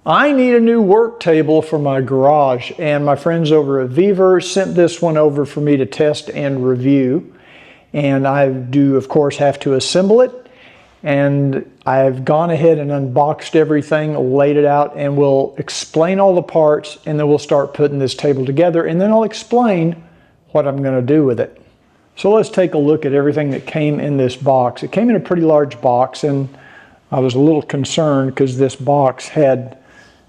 I need a new work table for my garage, and my friends over at Vevor sent this one over for me to test and review. And I do, of course, have to assemble it. And I've gone ahead and unboxed everything, laid it out, and we'll explain all the parts, and then we'll start putting this table together, and then I'll explain what I'm going to do with it. So let's take a look at everything that came in this box. It came in a pretty large box, and I was a little concerned because this box had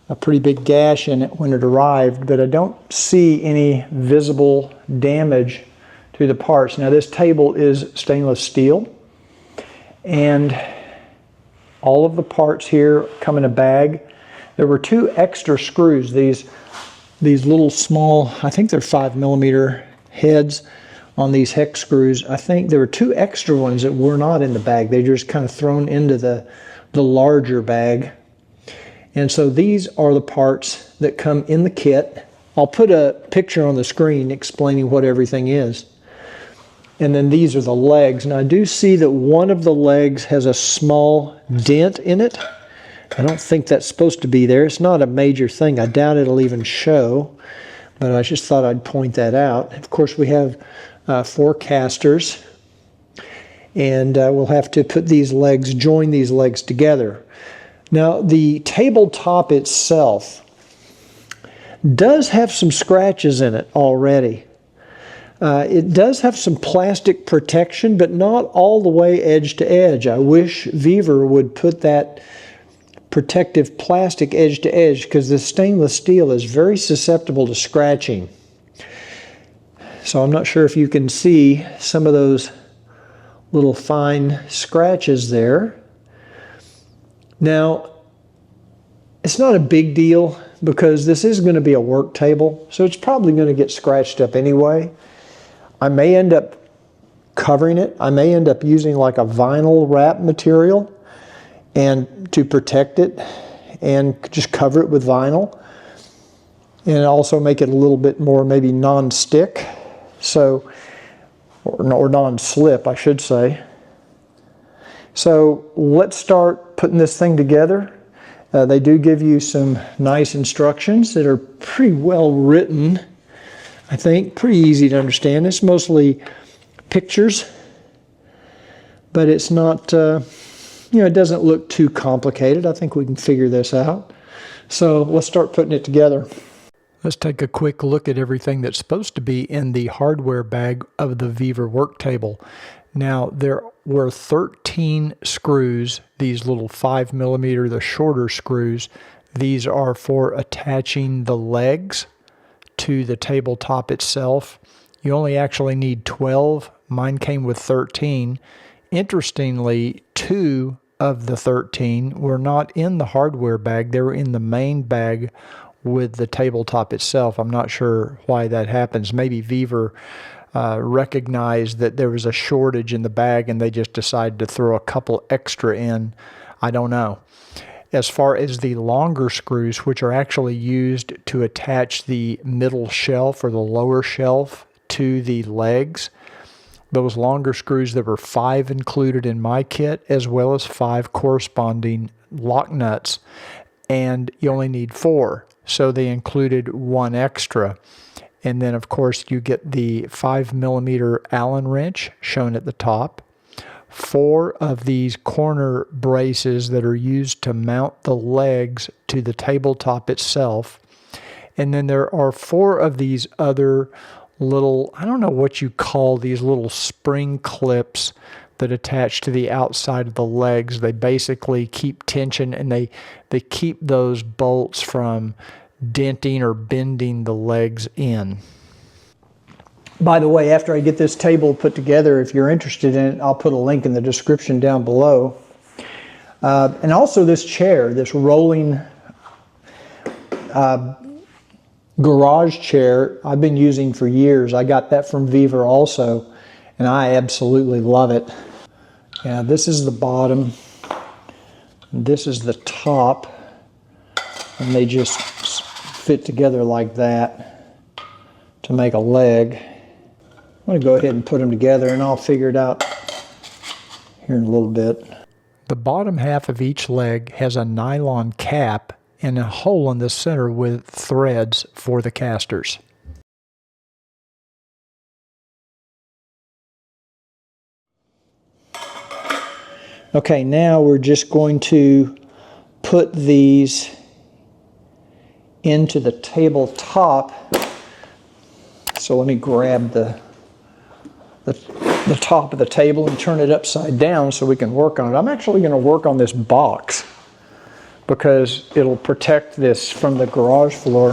a pretty big gash in it when it arrived, but I don't see any visible damage to the parts. Now, this table is stainless steel, and all of the parts here come in a bag. There were 2 extra screws, these little small, I think they're 5mm heads on these hex screws. I think there were 2 extra ones that were not in the bag. They just kind of thrown into the larger bag. And so these are the parts that come in the kit. I'll put a picture on the screen explaining what everything is. And then these are the legs. Now I do see that one of the legs has a small dent in it. I don't think that's supposed to be there. It's not a major thing. I doubt it'll even show, but I just thought I'd point that out. Of course, we have 4 casters, and we'll have to put these legs, join these legs together. Now, the tabletop itself does have some scratches in it already. It does have some plastic protection, but not all the way edge to edge. I wish Vevor would put that protective plastic edge to edge, because this stainless steel is very susceptible to scratching. So I'm not sure if you can see some of those little fine scratches there. Now, it's not a big deal because this is going to be a work table, so it's probably going to get scratched up anyway. I may end up covering it. I may end up using like a vinyl wrap material and to protect it, and just cover it with vinyl, and also make it a little bit more maybe non-stick, so or non-slip, I should say. So let's start putting this thing together. They do give you some nice instructions that are pretty well written, I think, pretty easy to understand. It's mostly pictures, but it's not, it doesn't look too complicated. I think we can figure this out. So let's start putting it together. Let's take a quick look at everything that's supposed to be in the hardware bag of the Vevor work table. Now, there were 13 screws, these little 5mm, the shorter screws. These are for attaching the legs to the tabletop itself. You only actually need 12. Mine came with 13. Interestingly, 2 of the 13 were not in the hardware bag. They were in the main bag with the tabletop itself. I'm not sure why that happens. Maybe Vevor recognized that there was a shortage in the bag and they just decided to throw a couple extra in. I don't know. As far as the longer screws, which are actually used to attach the middle shelf or the lower shelf to the legs, those longer screws, there were 5 included in my kit, as well as 5 corresponding lock nuts, and you only need 4, so they included 1 extra. And then, of course, you get the 5mm Allen wrench shown at the top, 4 of these corner braces that are used to mount the legs to the tabletop itself, and then there are 4 of these other little, I don't know what you call these little spring clips that attach to the outside of the legs. They basically keep tension, and they keep those bolts from denting or bending the legs in. By the way, after I get this table put together, if you're interested in it, I'll put a link in the description down below. And also this chair, this rolling garage chair, I've been using for years. I got that from Vevor also, and I absolutely love it. Yeah, this is the bottom, this is the top, and they just fit together like that to make a leg. I'm going to go ahead and put them together, and I'll figure it out here in a little bit. The bottom half of each leg has a nylon cap and a hole in the center with threads for the casters. Okay, now we're just going to put these into the tabletop. So let me grab the top of the table and turn it upside down so we can work on it. I'm actually going to work on this box because it'll protect this from the garage floor.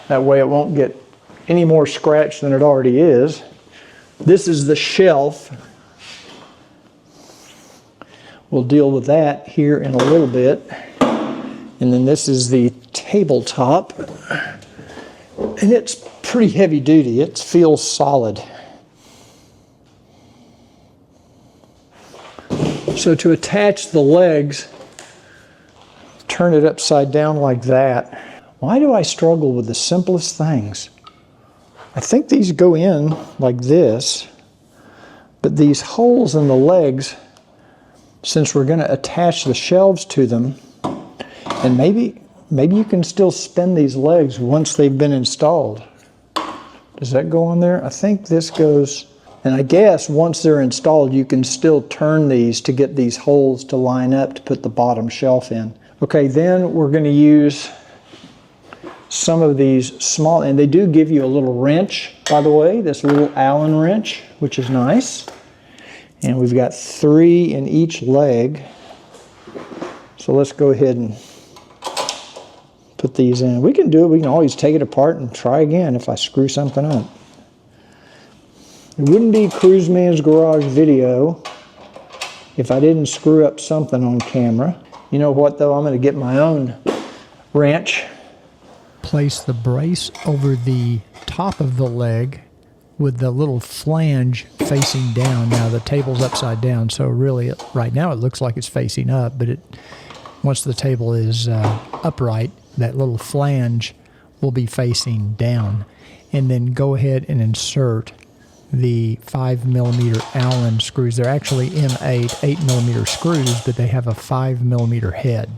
That way it won't get any more scratch than it already is. This is the shelf. We'll deal with that here in a little bit. And then this is the tabletop. And it's pretty heavy duty. It feels solid. So to attach the legs, turn it upside down like that. Why do I struggle with the simplest things? I think these go in like this, but these holes in the legs, since we're going to attach the shelves to them, and maybe you can still spin these legs once they've been installed. Does that go on there? I think this goes, and I guess once they're installed, you can still turn these to get these holes to line up to put the bottom shelf in. Okay, then we're going to use some of these small, and they do give you a little wrench, by the way, this little Allen wrench, which is nice. And we've got 3 in each leg. So let's go ahead and put these in. We can do it. We can always take it apart and try again if I screw something up. It wouldn't be Cruise Man's Garage video if I didn't screw up something on camera. You know what though? I'm going to get my own wrench. Place the brace over the top of the leg with the little flange facing down. Now the table's upside down, so really right now it looks like it's facing up, but once the table is upright, that little flange will be facing down. And then go ahead and insert the 5mm Allen screws. They're actually M8 8mm screws, but they have a 5mm head.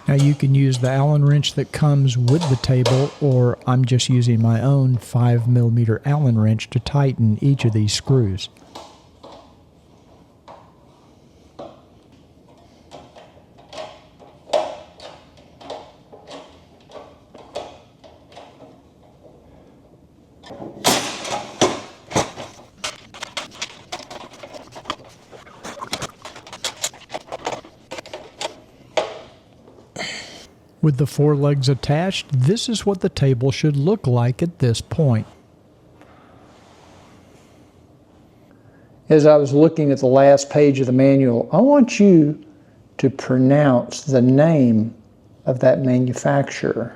Now you can use the Allen wrench that comes with the table, or I'm just using my own 5mm Allen wrench to tighten each of these screws. With the 4 legs attached, this is what the table should look like at this point. As I was looking at the last page of the manual, I want you to pronounce the name of that manufacturer.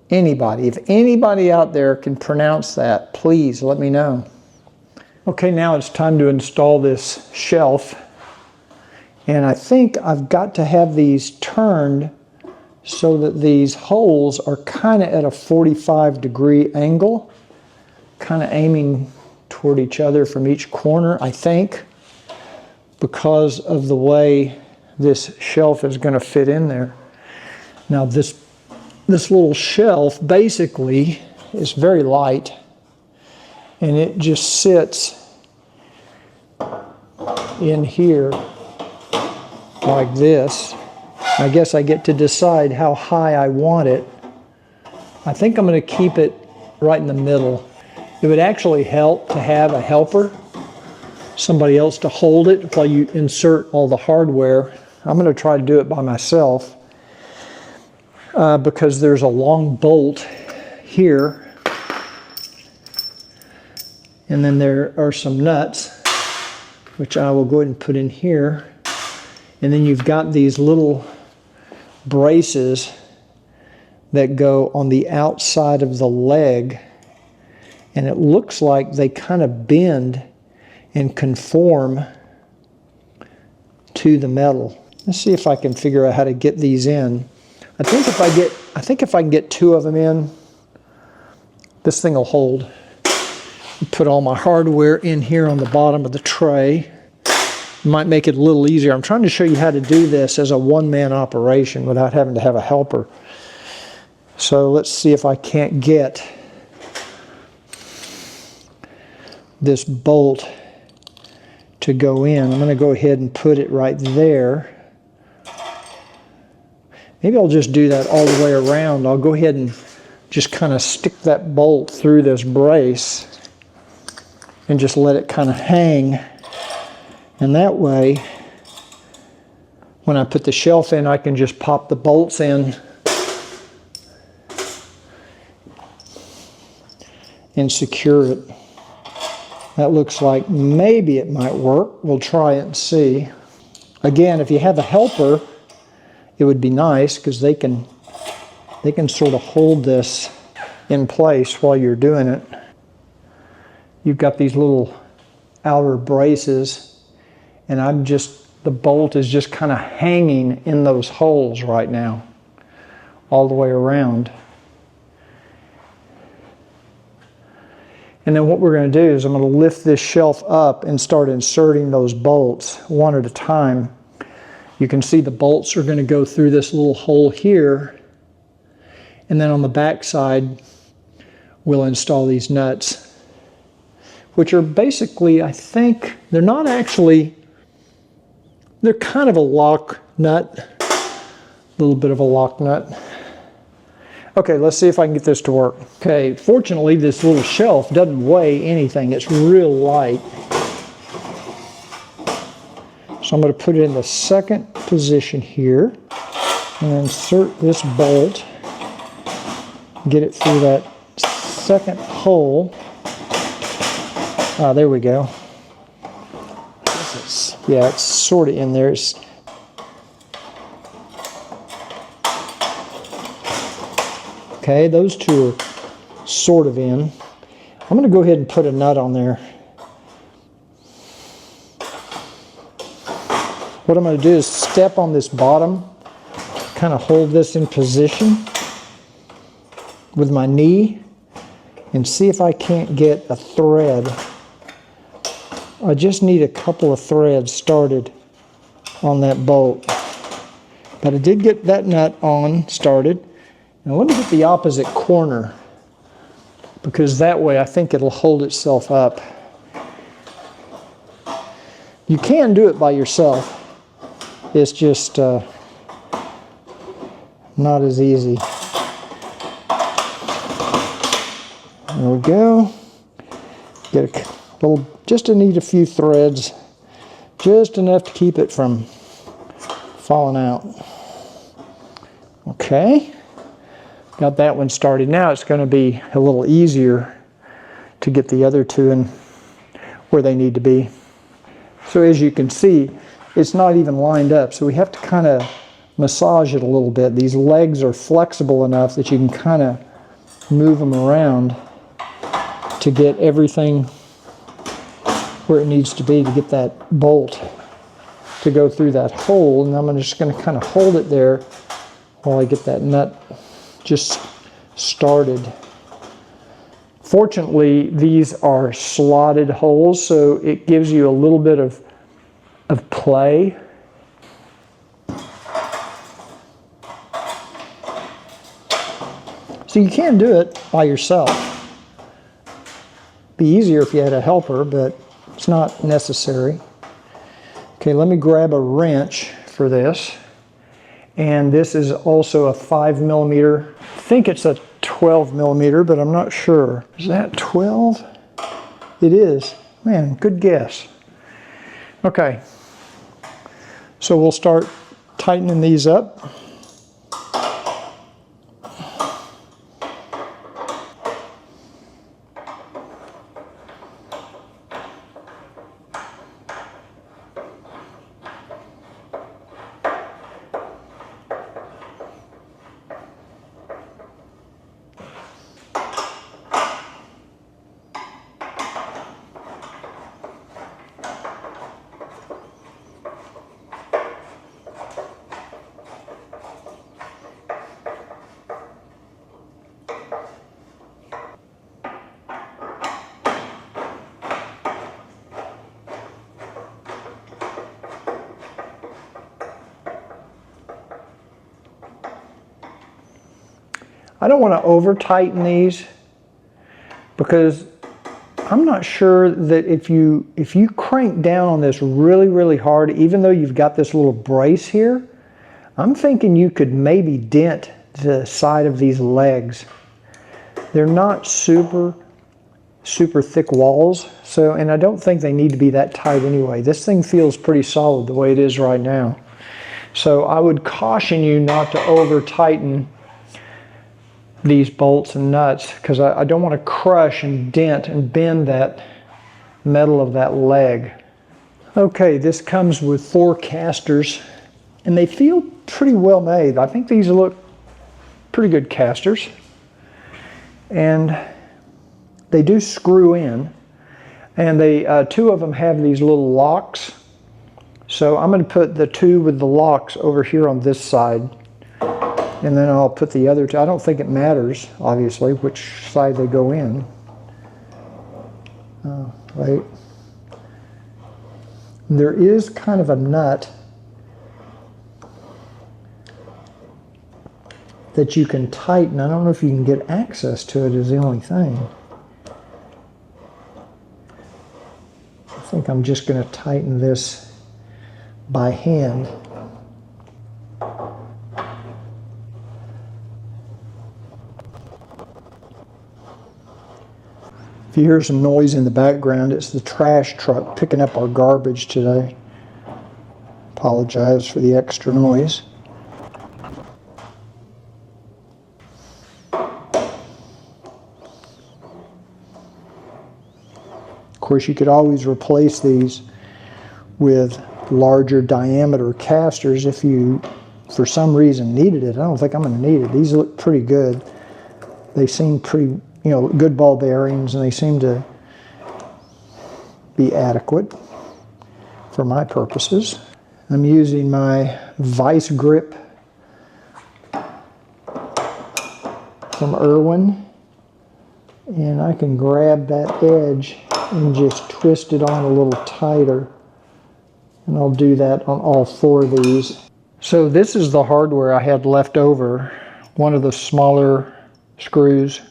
Anybody, if anybody out there can pronounce that, please let me know. Okay, now it's time to install this shelf. And I think I've got to have these turned so that these holes are kind of at a 45-degree angle, kind of aiming toward each other from each corner, I think, because of the way this shelf is going to fit in there. Now this little shelf basically is very light, and it just sits in here like this. I guess I get to decide how high I want it. I think I'm going to keep it right in the middle. It would actually help to have a helper, somebody else to hold it while you insert all the hardware. I'm going to try to do it by myself because there's a long bolt here, and then there are some nuts, which I will go ahead and put in here. And then you've got these little braces that go on the outside of the leg, and it looks like they kind of bend and conform to the metal. Let's see if I can figure out how to get these in. I think if I can get 2 of them in, this thing will hold. put all my hardware in here on the bottom of the tray. Might make it a little easier. I'm trying to show you how to do this as a one-man operation without having to have a helper. So let's see if I can't get this bolt to go in. I'm going to go ahead and put it right there. Maybe I'll just do that all the way around. I'll go ahead and just kind of stick that bolt through this brace and just let it kind of hang. And that way, when I put the shelf in, I can just pop the bolts in and secure it. That looks like maybe it might work. We'll try it and see. Again, if you have a helper, it would be nice because they can sort of hold this in place while you're doing it. You've got these little outer braces, and the bolt is just kind of hanging in those holes right now, all the way around. And then what we're going to do is I'm going to lift this shelf up and start inserting those bolts one at a time. You can see the bolts are going to go through this little hole here, and then on the back side we'll install these nuts, which are basically, I think, they're not actually, they're kind of a lock nut, a little bit of a lock nut. Okay, let's see if I can get this to work. Okay, fortunately this little shelf doesn't weigh anything. It's real light. So I'm going to put it in the second position here and insert this bolt, get it through that second hole. Ah, there we go. Yeah, it's sort of in there. Okay, those two are sort of in. I'm going to go ahead and put a nut on there. What I'm going to do is step on this bottom, kind of hold this in position with my knee, and see if I can't get a thread. I just need a couple of threads started on that bolt. But I did get that nut on, started. Now let me get the opposite corner, because that way I think it'll hold itself up. You can do it by yourself. It's just not as easy. There we go. Get a little, just to need a few threads, just enough to keep it from falling out. Okay. Got that one started. Now it's going to be a little easier to get the other two in where they need to be. So as you can see, it's not even lined up, so we have to kind of massage it a little bit. These legs are flexible enough that you can kind of move them around to get everything where it needs to be to get that bolt to go through that hole. And I'm just going to kind of hold it there while I get that nut just started. Fortunately, these are slotted holes, so it gives you a little bit of play. So you can do it by yourself. Be easier if you had a helper, but it's not necessary. Okay, let me grab a wrench for this. And this is also a 5mm. I think it's a 12mm, but I'm not sure. Is that 12? It is. Man, good guess. Okay. So we'll start tightening these up. I don't want to over tighten these because I'm not sure that if you crank down on this really, really hard, even though you've got this little brace here, I'm thinking you could maybe dent the side of these legs. They're not super thick walls, so, and I don't think they need to be that tight anyway. This thing feels pretty solid the way it is right now. So I would caution you not to over tighten these bolts and nuts, because I don't want to crush and dent and bend that metal of that leg. Okay, this comes with 4 casters, and they feel pretty well made. I think these look pretty good casters, and they do screw in, and they 2 of them have these little locks. So I'm going to put the 2 with the locks over here on this side, and then I'll put the other 2. I don't think it matters, obviously, which side they go in. Right. There is kind of a nut that you can tighten. I don't know if you can get access to it, is the only thing. I think I'm just going to tighten this by hand. If you hear some noise in the background, it's the trash truck picking up our garbage today. Apologize for the extra noise. Of course, you could always replace these with larger diameter casters if you, for some reason, needed it. I don't think I'm going to need it. These look pretty good. They seem pretty, good ball bearings, and they seem to be adequate for my purposes. I'm using my vice grip from Irwin, and I can grab that edge and just twist it on a little tighter, and I'll do that on all 4 of these. So this is the hardware I had left over. One of the smaller screws,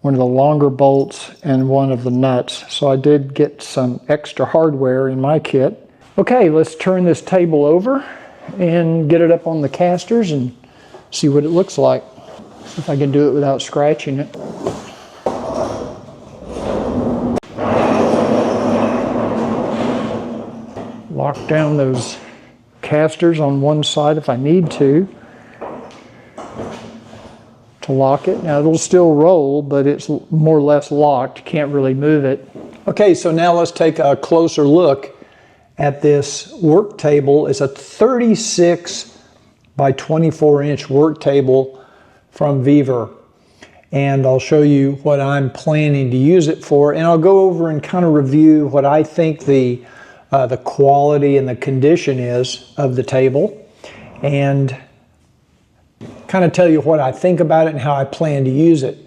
one of the longer bolts, and one of the nuts. So I did get some extra hardware in my kit. Okay, let's turn this table over and get it up on the casters and see what it looks like. See if I can do it without scratching it. Lock down those casters on one side if I need to lock it. Now it'll still roll, but it's more or less locked. You can't really move it. Okay, so now let's take a closer look at this work table. It's a 36 by 24 inch work table from Vevor. And I'll show you what I'm planning to use it for, and I'll go over and kind of review what I think the quality and the condition is of the table, and kind of tell you what I think about it and how I plan to use it.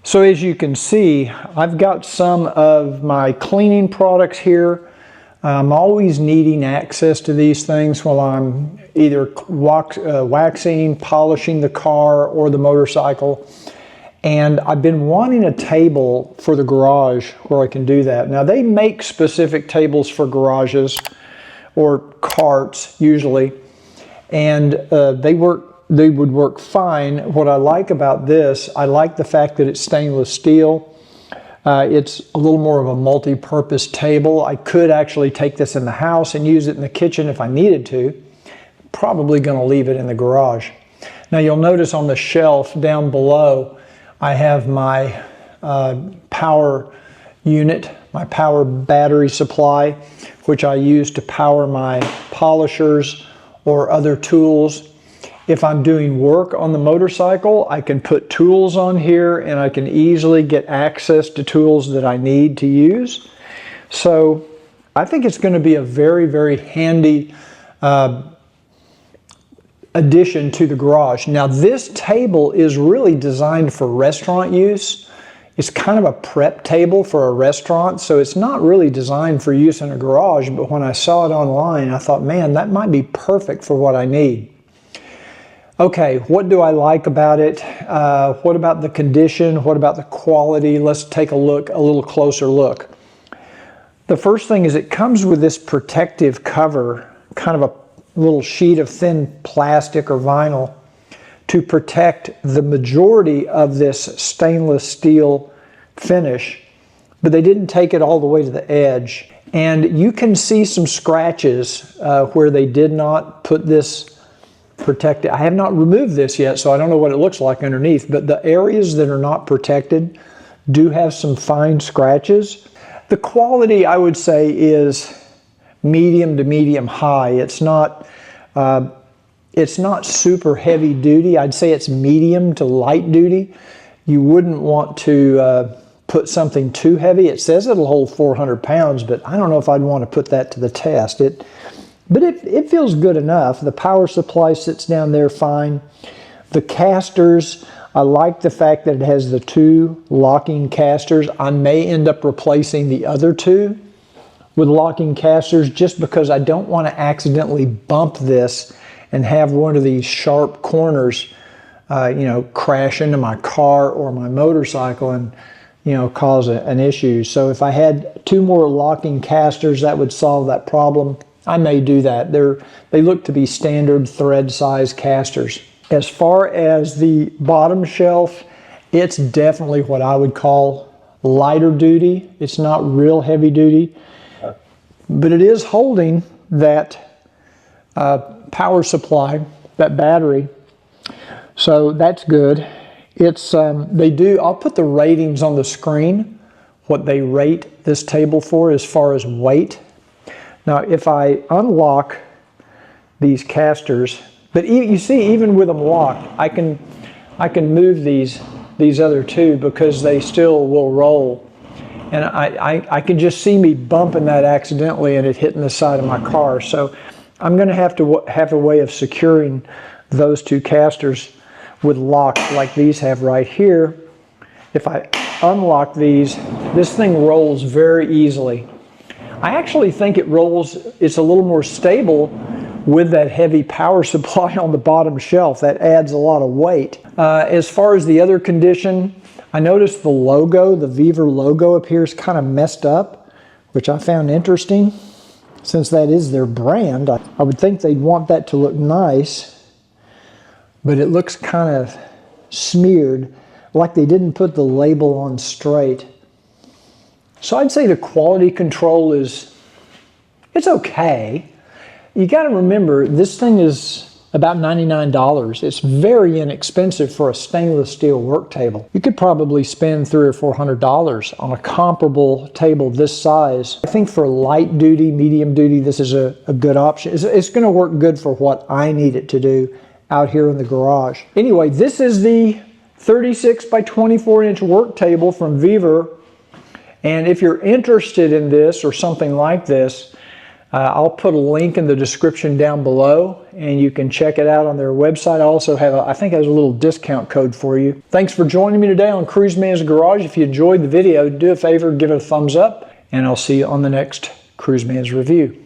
So as you can see, I've got some of my cleaning products here. I'm always needing access to these things while I'm either waxing, polishing the car or the motorcycle. And I've been wanting a table for the garage where I can do that. Now they make specific tables for garages or carts usually, and they would work fine. What I like about this, I like the fact that it's stainless steel. It's a little more of a multi-purpose table. I could actually take this in the house and use it in the kitchen if I needed to. Probably going to leave it in the garage. Now you'll notice on the shelf down below, I have my power unit, my power battery supply, which I use to power my polishers or other tools. If I'm doing work on the motorcycle, I can put tools on here and I can easily get access to tools that I need to use. So I think it's going to be a very, very handy addition to the garage. Now this table is really designed for restaurant use. It's kind of a prep table for a restaurant, so it's not really designed for use in a garage, but when I saw it online, I thought, man, that might be perfect for what I need. Okay, what do I like about it? What about the condition? What about the quality? Let's take a little closer look. The first thing is it comes with this protective cover, kind of a little sheet of thin plastic or vinyl to protect the majority of this stainless steel finish, but they didn't take it all the way to the edge. And you can see some scratches where they did not put this protected. I have not removed this yet, so I don't know what it looks like underneath, but the areas that are not protected do have some fine scratches. The quality, I would say, is medium to medium high. It's not super heavy duty. I'd say it's medium to light duty. You wouldn't want to put something too heavy. It says it'll hold 400 pounds, but I don't know if I'd want to put that to the test. But it feels good enough. The power supply sits down there fine. The casters, I like the fact that it has the 2 locking casters. I may end up replacing the other 2 with locking casters just because I don't want to accidentally bump this and have one of these sharp corners, crash into my car or my motorcycle and, cause an issue. So if I had 2 more locking casters, that would solve that problem. I may do that. They look to be standard thread size casters. As far as the bottom shelf, it's definitely what I would call lighter duty. It's not real heavy duty, but it is holding that power supply, that battery. So that's good. I'll put the ratings on the screen, what they rate this table for as far as weight. Now, if I unlock these casters, but you see, even with them locked, I can move these other 2 because they still will roll. And I can just see me bumping that accidentally and it hitting the side of my car. So I'm going to have a way of securing those 2 casters with locks like these have right here. If I unlock these, this thing rolls very easily. I actually think it's a little more stable with that heavy power supply on the bottom shelf. That adds a lot of weight. As far as the other condition, I noticed the logo, the Vevor logo appears kind of messed up, which I found interesting. Since that is their brand, I would think they'd want that to look nice, but it looks kind of smeared, like they didn't put the label on straight. So I'd say the quality control it's okay. You got to remember, this thing is about $99. It's very inexpensive for a stainless steel work table. You could probably spend $300 or $400 on a comparable table this size. I think for light duty, medium duty, this is a good option. It's going to work good for what I need it to do out here in the garage. Anyway, this is the 36 by 24 inch work table from Vevor. And if you're interested in this or something like this, I'll put a link in the description down below and you can check it out on their website. I also have, I think it has a little discount code for you. Thanks for joining me today on Cruise Man's Garage. If you enjoyed the video, do a favor, give it a thumbs up, and I'll see you on the next Cruise Man's Review.